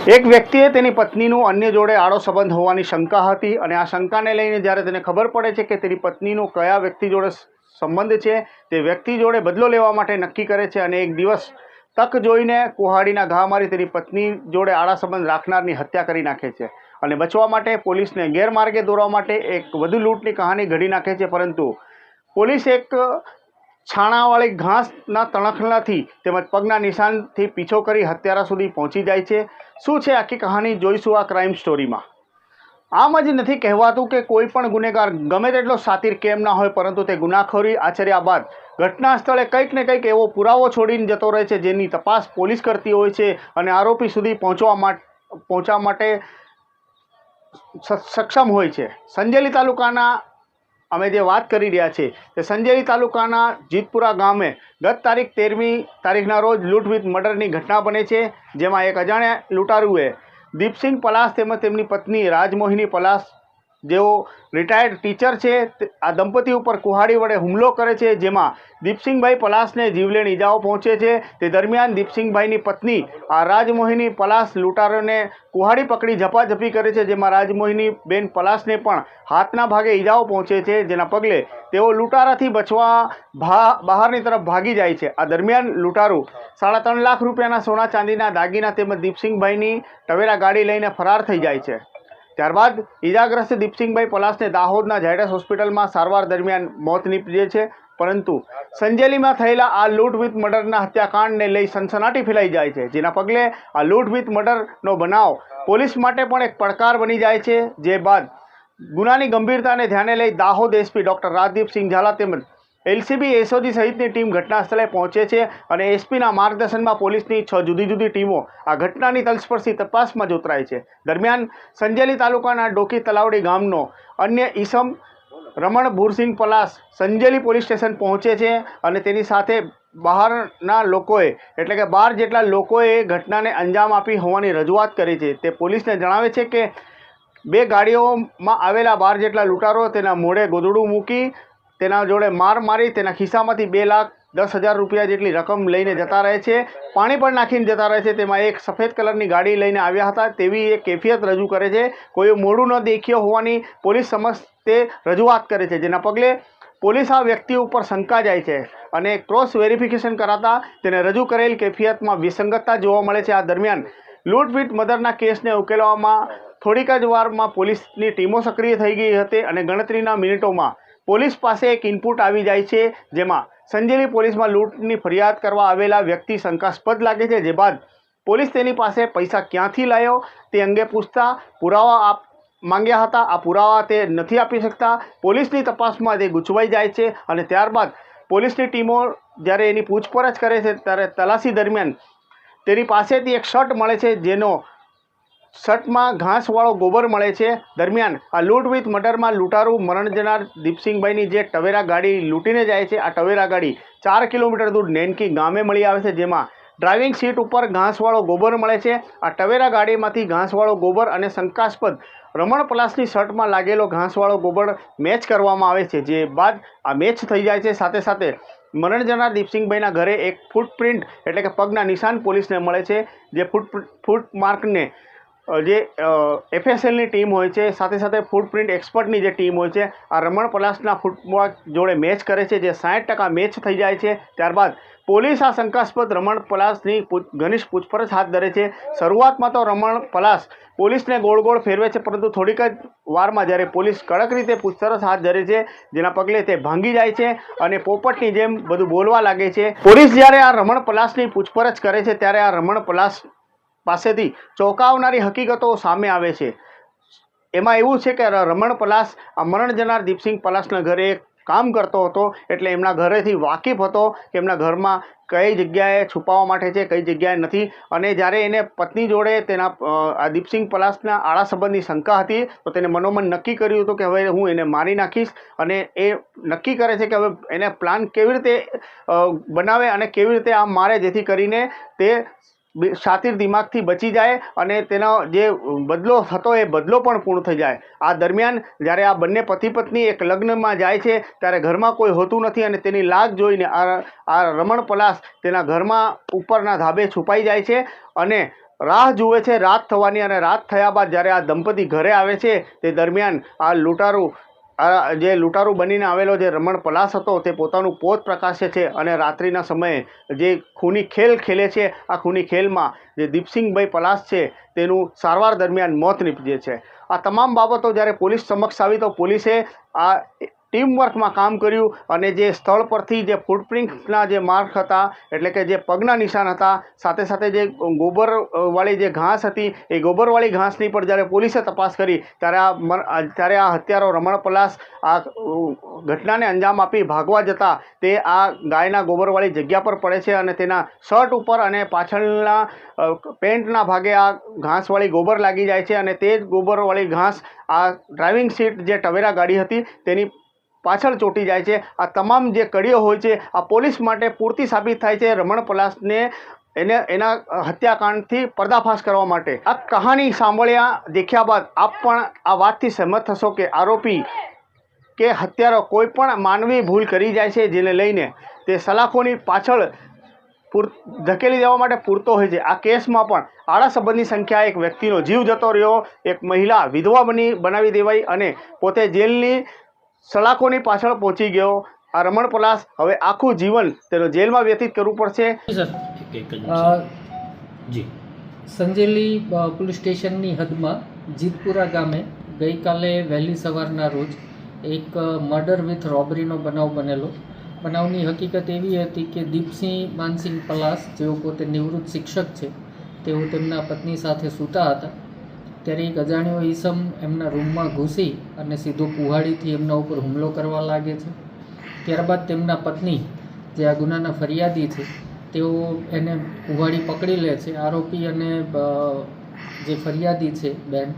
એક વ્યક્તિએ તેની પત્નીનું અન્ય જોડે આડો સંબંધ હોવાની શંકા હતી અને આ શંકાને લઈને જ્યારે તેને ખબર પડે છે કે તેની પત્નીનો કયા વ્યક્તિ જોડે સંબંધ છે, તે વ્યક્તિ જોડે બદલો લેવા માટે નક્કી કરે છે અને એક દિવસ તક જોઈને કુહાડીના ઘા મારી તેની પત્ની જોડે આડા સંબંધ રાખનારની હત્યા કરી નાખે છે અને બચવા માટે પોલીસને ગેરમાર્ગે દોરવા માટે એક વધુ લૂંટની કહાની ઘડી નાખે છે, પરંતુ પોલીસ એક છાણાવાળી ઘાસના તણખલાથી તેમજ પગના નિશાનથી પીછો કરી હત્યારા સુધી પહોંચી જાય છે। શું છે આખી કહાની જોઈશું આ ક્રાઇમ સ્ટોરીમાં। આમ જ નથી કહેવાતું કે કોઈ પણ ગુનેગાર ગમે તેટલો શાતિર કેમ ના હોય, પરંતુ તે ગુનાખોરી આચર્યા બાદ ઘટના સ્થળે કંઈક ને કંઈક એવો પુરાવો છોડીને જતો રહે છે જેની તપાસ પોલીસ કરતી હોય છે અને આરોપી સુધી પહોંચવા માટે સક્ષમ હોય છે। સંજેલી તાલુકાના અમે જે વાત કરી રહ્યા છીએ તે સંજેલી તાલુકાના જીતપુરા ગામે ગત તારીખ 13મી તારીખના રોજ લૂંટ વિથ મર્ડરની ઘટના બને છે, જેમાં એક અજાણ્યા લૂંટારુએ દીપસિંહ પલાસ તેમજ તેમની પત્ની રાજમોહિની પલાસ, જેઓ રિટાયર્ડ ટીચર છે, આ દંપતી ઉપર કુહાડી વડે હુમલો કરે છે, જેમાં દીપસિંહભાઈ પલાસને જીવલેણ ઈજાઓ પહોંચે છે। તે દરમિયાન દીપસિંહભાઈની પત્ની આ રાજમોહિની પલાસ લૂંટારોને કુહાડી પકડી ઝપાઝપી કરે છે, જેમાં રાજમોહિની બેન પલાસને પણ હાથના ભાગે ઈજાઓ પહોંચે છે, જેના પગલે તેઓ લૂંટારાથી બચવા બહારની તરફ ભાગી જાય છે। આ દરમિયાન લૂંટારૂ 3.5 લાખ રૂપિયાના સોના ચાંદીના દાગીના તેમજ દીપસિંહભાઈની ટવેરા ગાડી લઈને ફરાર થઈ જાય છે। ત્યારબાદ ઈજાગ્રસ્ત દીપસિંહભાઈ પલાસને દાહોદના ઝાયડસ હોસ્પિટલમાં સારવાર દરમિયાન મોત નીપજે છે, પરંતુ સંજેલીમાં થયેલા આ લૂંટ વિથ મર્ડરના હત્યાકાંડને લઈ સનસનાટી ફેલાઈ જાય છે, જેના પગલે આ લૂંટ વિથ મર્ડરનો બનાવ પોલીસ માટે પણ એક પડકાર બની જાય છે। જે બાદ ગુનાની ગંભીરતાને ધ્યાને લઈ દાહોદ એસપી ડૉક્ટર રાજદીપસિંહ ઝાલા તેમજ એલસીબી એસઓજી સહિતની ટીમ ઘટના સ્થળે પહોંચે છે અને એસપીના માર્ગદર્શનમાં પોલીસની 6 જુદી જુદી ટીમો આ ઘટનાની તલસ્પર્શી તપાસમાં જોતરાય છે। દરમિયાન સંજેલી તાલુકાના ડોકી તલાવડી ગામનો અન્ય ઈસમ રમણ ભૂરસિંહ પલાસ સંજેલી પોલીસ સ્ટેશન પહોંચે છે અને તેની સાથે બહારના લોકોએ એટલે કે 12 જેટલા લોકોએ ઘટનાને અંજામ આપી હોવાની રજૂઆત કરી છે। તે પોલીસને જણાવે છે કે 2 ગાડીઓમાં આવેલા 12 જેટલા લૂંટારો તેના મોઢે ગોદડું મૂકી તેના જોડે માર મારી તેના ખિસ્સામાંથી 2,10,000 રૂપિયા જેટલી રકમ લઈને જતા રહે છે, પાણી પણ નાખીને જતા રહે છે। તેમાં એક સફેદ કલરની ગાડી લઈને આવ્યા હતા તેવી એક કેફિયત રજૂ કરે છે। કોઈ મોઢું ન દેખ્યો હોવાની પોલીસ સમક્ષ તે રજૂઆત કરે છે, જેના પગલે પોલીસ આ વ્યક્તિ ઉપર શંકા જાય છે અને ક્રોસ વેરિફિકેશન કરાતા તેને રજૂ કરેલ કેફિયતમાં વિસંગતતા જોવા મળે છે। આ દરમિયાન લૂંટ વિથ મર્ડરના કેસને ઉકેલવામાં થોડીક જ વારમાં પોલીસની ટીમો સક્રિય થઈ ગઈ હતી અને ગણતરીના મિનિટોમાં પોલીસ પાસે એક ઇનપુટ આવી જાય છે, જેમાં સંજેલી પોલીસમાં લૂંટની ફરિયાદ કરવા આવેલા વ્યક્તિ શંકાસ્પદ લાગે છે। જે બાદ પોલીસ તેની પાસે પૈસા ક્યાંથી લાવ્યો તે અંગે પૂછતા પુરાવા માંગ્યા હતા। આ પુરાવા તે નથી આપી શકતા। પોલીસની તપાસમાં તે ગૂંચવાઈ જાય છે અને ત્યારબાદ પોલીસની ટીમો જ્યારે એની પૂછપરછ કરે છે ત્યારે તલાશી દરમિયાન તેની પાસેથી એક શર્ટ મળે છે, જેનો શર્ટમાં ઘાસવાળો ગોબર મળે છે। દરમિયાન આ લૂંટ વિથ મર્ડરમાં લૂંટારૂ મરણ જનાર દીપસિંહભાઈની જે ટવેરા ગાડી લૂંટીને જાય છે, આ ટવેરા ગાડી 4 કિલોમીટર દૂર નેનકી ગામે મળી આવે છે, જેમાં ડ્રાઇવિંગ સીટ ઉપર ઘાસવાળો ગોબર મળે છે। આ ટવેરા ગાડીમાંથી ઘાસવાળો ગોબર અને શંકાસ્પદ રમણ પલાસની શર્ટમાં લાગેલો ઘાસવાળો ગોબર મેચ કરવામાં આવે છે। જે બાદ આ મેચ થઈ જાય છે, સાથે સાથે મરણ જનાર દીપસિંહભાઈના ઘરે એક ફૂટપ્રિન્ટ એટલે કે પગના નિશાન પોલીસને મળે છે। જે ફૂટમાર્કને જે એફએસએલની ટીમ હોય છે, સાથે સાથે ફૂટપ્રિન્ટ એક્સપર્ટની જે ટીમ હોય છે, આ રમણ પલાસના ફૂટમાર્ક જોડે મેચ કરે છે, જે 60% મેચ થઈ જાય છે। ત્યારબાદ પોલીસ આ શંકાસ્પદ રમણ પલાસની ઘનિષ્ઠ પૂછપરછ હાથ ધરે છે। શરૂઆતમાં તો રમણ પલાસ પોલીસને ગોળ ગોળ ફેરવે છે, પરંતુ થોડીક જ વારમાં જ્યારે પોલીસ કડક રીતે પૂછપરછ હાથ ધરે છે, જેના પગલે તે ભાંગી જાય છે અને પોપટની જેમ બધું બોલવા લાગે છે। પોલીસ જ્યારે આ રમણ પલાસની પૂછપરછ કરે છે ત્યારે આ રમણ પલાસ પાસેથી ચોંકાવનારી હકીકતો સામે આવે છે। એમાં એવું છે કે રમણ પલાસ આ મરણ જનાર દીપસિંહ પલાસના ઘરે કામ કરતો હતો, એટલે એમના ઘરેથી વાકેફ હતો કે એમના ઘરમાં કઈ જગ્યાએ છુપાવવા માટે છે, કઈ જગ્યાએ નથી। અને જ્યારે એને પત્ની જોડે તેના આ દીપસિંહ પલાસના આડા સંબંધની શંકા હતી તો તેને મનોમન નક્કી કર્યું હતું કે હવે હું એને મારી નાખીશ, અને એ નક્કી કરે છે કે હવે એને પ્લાન કેવી રીતે બનાવે અને કેવી રીતે આમ મારે જેથી કરીને તે શાતિર દિમાગથી બચી જાય અને તેનો જે બદલો હતો એ બદલો પણ પૂર્ણ થઈ જાય। આ દરમિયાન જ્યારે આ બંને પતિ પત્ની એક લગ્નમાં જાય છે ત્યારે ઘરમાં કોઈ હોતું નથી અને તેની લાગ જોઈને આ રમણ પલાસ તેના ઘરમાં ઉપરના ધાબે છુપાઈ જાય છે અને રાહ જુએ છે રાત થવાની, અને રાત થયા બાદ જ્યારે આ દંપતી ઘરે આવે છે તે દરમિયાન આ લૂંટારૂ બનીને આવેલો જે રમણ પલાસ હતો તે પોતાનું પોત પ્રકાશે છે અને રાત્રિના સમયે જે ખૂની ખેલ ખેલે છે, આ ખૂની ખેલમાં જે દીપસિંહભાઈ પલાસ છે તેનું સારવાર દરમિયાન મોત નીપજે છે. આ તમામ બાબતો જ્યારે પોલીસ સમક્ષ આવી તો પોલીસે આ ટીમવર્કમાં કામ કર્યું અને જે સ્થળ પરથી જે ફૂટપ્રિન્ટના જે માર્ક હતા, એટલે કે જે પગના નિશાન હતા, સાથે સાથે જે ગોબરવાળી જે ઘાસ હતી એ ગોબરવાળી ઘાસની પર જ્યારે પોલીસે તપાસ કરી ત્યારે આ હત્યારો રમણ પલાસ આ ઘટનાને અંજામ આપી ભાગવા જતા તે આ ગાયના ગોબરવાળી જગ્યા પર પડે છે અને તેના શર્ટ ઉપર અને પાછળના પેન્ટના ભાગે આ ઘાસવાળી ગોબર લાગી જાય છે અને તે જ ગોબરવાળી ઘાસ આ ડ્રાઇવિંગ સીટ જે ટવેરા ગાડી હતી તેની પાછળ ચોંટી જાય છે. આ તમામ જે કડીઓ હોય છે આ પોલીસ માટે પૂરતી સાબિત થાય છે રમણ પલાસને એના હત્યાકાંડથી પર્દાફાશ કરવા માટે. આ કહાની સાંભળ્યા દેખ્યા બાદ આપ પણ આ વાતથી સહમત થશો કે આરોપી કે હત્યારો કોઈ પણ માનવી ભૂલ કરી જાય છે જેને લઈને તે સલાખોની પાછળ ધકેલી દેવા માટે પૂરતો હોય છે. આ કેસમાં પણ આડા સંબંધની સંખ્યા એક વ્યક્તિનો જીવ જતો રહ્યો, એક મહિલા વિધવા બનાવી દેવાઈ અને પોતે જેલની સલાખોની પાછળ પહોંચી ગયો. આ રમણ પલાસ હવે આખું જીવન તેનો જેલમાં વ્યતીત કરવું પડશે. સંજેલી પોલીસ સ્ટેશનની હદમાં જીતપુરા ગામે ગઈકાલે વહેલી સવારના રોજ એક મર્ડર વિથ રોબરીનો બનાવ બનેલો. બનાવની હકીકત એવી હતી કે દીપસિંહ માનસિંહ પલાસ, જેઓ પોતે નિવૃત્ત શિક્ષક છે, તેઓ તેમના પત્ની સાથે સૂતા હતા ત્યારે એક અજાણ્યો ઈસમ એમના રૂમમાં ઘૂસી અને સીધો કુહાડીથી એમના ઉપર હુમલો કરવા લાગે છે. ત્યારબાદ તેમના પત્ની, જે આ ગુનાના ફરિયાદી છે, તેઓ એને કુહાડી પકડી લે છે. આરોપી અને જે ફરિયાદી છે બેન,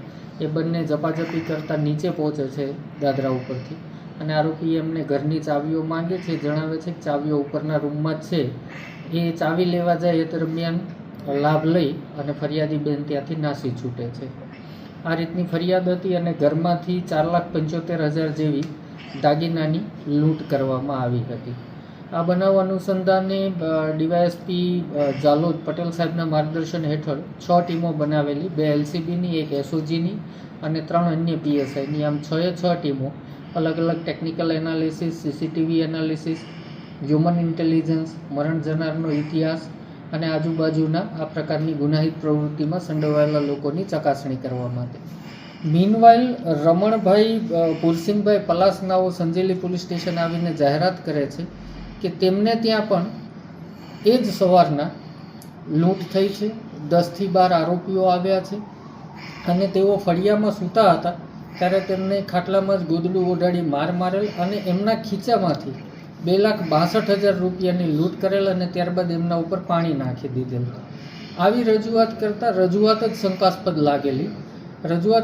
એ બંને ઝપાઝપી કરતાં નીચે પહોંચે છે દાદરા ઉપરથી અને આરોપી એમને ઘરની ચાવીઓ માંગે છે. જણાવે છે કે ચાવીઓ ઉપરના રૂમમાં જ છે. એ ચાવી લેવા જાય એ દરમિયાન લાભ લઈ અને ફરિયાદી બેન ત્યાંથી નાસી છૂટે છે. આ રીતની ફરિયાદ હતી અને ઘરમાંથી 4,75,000 જેવી દાગીનાની લૂંટ કરવામાં આવી હતી. આ બનાવ અનુસંધાને ડીવાયએસપી જાલોદ પટેલ સાહેબના માર્ગદર્શન હેઠળ 6 ટીમો બનાવેલી, 2 LCBની, 1 SOGની અને 3 અન્ય PSIની. આમ 6 ટીમો અલગ અલગ technical analysis, CCTV analysis, human intelligence, મરણ જનારનો ઇતિહાસ અને આજુબાજુના આ પ્રકારની ગુનાહિત પ્રવૃત્તિમાં સંડોવાયેલા લોકોની ચકાસણી કરવા માટે. મીનવાઇલ રમણભાઈ પુરસિંહભાઈ પલાસનાઓ સંજેલી પોલીસ સ્ટેશન આવીને જાહેરાત કરે છે કે તેમને ત્યાં પણ એ જ સવારના લૂંટ થઈ છે. 10 થી 12 આરોપીઓ આવ્યા છે અને તેઓ ફળિયામાં સૂતા હતા ત્યારે તેમને ખાટલામાં જ ગોદડું ઓઢાડી માર મારેલ અને એમના ખીચામાંથી 2,62,000 રૂપિયાની લૂંટ કરેલ અને ત્યારબાદ એમના ઉપર પાણી નાખી દીધેલ. આવી રજૂઆત કરતાં રજૂઆત જ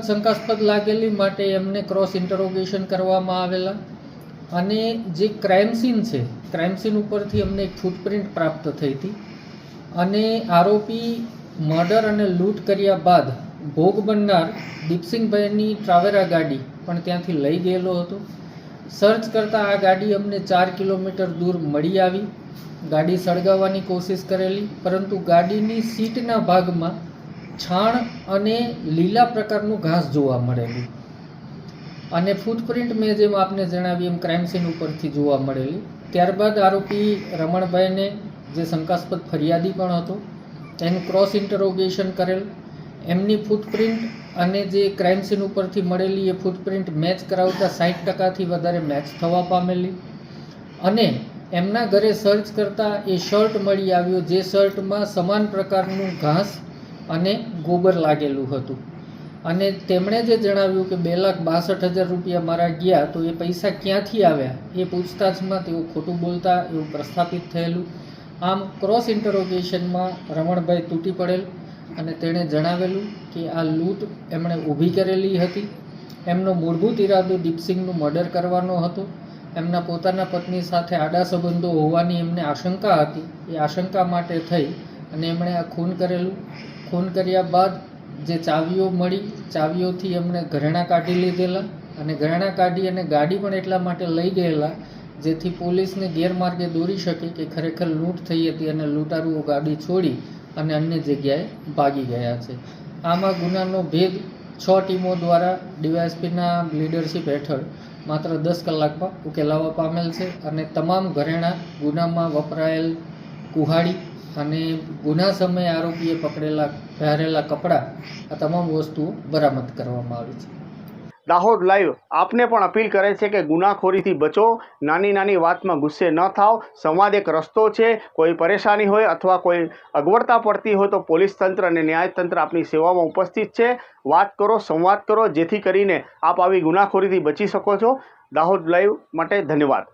શંકાસ્પદ લાગેલી માટે એમને ક્રોસ ઇન્ટરોગેશન કરવામાં આવેલા અને જે ક્રાઇમ સીન છે, ક્રાઇમ સીન ઉપરથી અમને એક ફૂટપ્રિન્ટ પ્રાપ્ત થઈ હતી અને આરોપી મર્ડર અને લૂંટ કર્યા બાદ ભોગ બનનાર દીપસિંહભાઈની ટ્રાવેરા ગાડી પણ ત્યાંથી લઈ ગયેલો હતો. સર્ચ કરતાં આ ગાડી અમને 4 કિલોમીટર દૂર મળી આવી. ગાડી સળગાવવાની કોશિશ કરેલી, પરંતુ ગાડીની સીટના ભાગમાં છાણ અને લીલા પ્રકારનું ઘાસ જોવા મળેલું અને ફૂટપ્રિન્ટ મેં જેમ આપને જણાવી એમ ક્રાઇમ સીન ઉપરથી જોવા મળેલી. ત્યારબાદ આરોપી રમણભાઈને, જે શંકાસ્પદ ફરિયાદી પણ હતો, એનું ક્રોસ ઇન્ટરોગેશન કરેલ. એમની ફૂટપ્રિન્ટ અને જે ક્રાઇમ સીન ઉપરથી મળેલી એ ફૂટપ્રિન્ટ મેચ કરાવતા 60%થી વધારે મેચ થવા પામેલી અને એમના ઘરે સર્ચ કરતાં એ શર્ટ મળી આવ્યો, જે શર્ટમાં સમાન પ્રકારનું ઘાસ અને ગોબર લાગેલું હતું અને તેમણે જે જણાવ્યું કે 2,62,000 રૂપિયા મારા ગયા, તો એ પૈસા ક્યાંથી આવ્યા એ પૂછતાછમાં તેઓ ખોટું બોલતા એવું પ્રસ્થાપિત થયેલું. આમ ક્રોસ ઇન્ટરોગેશનમાં રમણભાઈ તૂટી પડેલ અને તેણે જણાવેલું કે આ લૂંટ એમણે ઊભી કરેલી હતી. એમનો મૂળભૂત ઈરાદો દીપસિંહનું મર્ડર કરવાનો હતો. એમના પોતાના પત્ની સાથે આડા સંબંધો હોવાની એમને આશંકા હતી. એ આશંકા માટે થઈ અને એમણે આ ખૂન કરેલું. ખૂન કર્યા બાદ જે ચાવીઓ મળી, ચાવીઓથી એમણે ઘરેણાં કાઢી લીધેલા અને ઘરેણાં કાઢી અને ગાડી પણ એટલા માટે લઈ ગયેલા જેથી પોલીસને ગેરમાર્ગે દોરી શકે કે ખરેખર લૂંટ થઈ હતી અને લૂંટારુઓ ગાડી છોડી અને અન્ય જગ્યાએ ભાગી ગયા છે. આમાં ગુનાનો ભેદ 6 ટીમો દ્વારા ડીવાયએસપીના લીડરશિપ હેઠળ માત્ર 10 કલાકમાં ઉકેલાવા પામેલ છે અને તમામ ઘરેણાં, ગુનામાં વપરાયેલ કુહાડી અને ગુના સમયે આરોપીએ પહેરેલા કપડાં આ તમામ વસ્તુઓ બરામદ કરવામાં આવી છે. દાહોદ લાઈવ આપને પણ અપીલ કરે છે કે ગુનાખોરીથી બચો, નાની નાની વાતમાં ગુસ્સે ન થાવ. સંવાદ એક રસ્તો છે. કોઈ પરેશાની હોય અથવા કોઈ અગવડતા પડતી હોય તો પોલીસ તંત્ર અને ન્યાયતંત્ર આપની સેવામાં ઉપસ્થિત છે. વાત કરો, સંવાદ કરો, જેથી કરીને આપ આવી ગુનાખોરીથી બચી શકો છો. દાહોદ લાઈવ માટે ધન્યવાદ.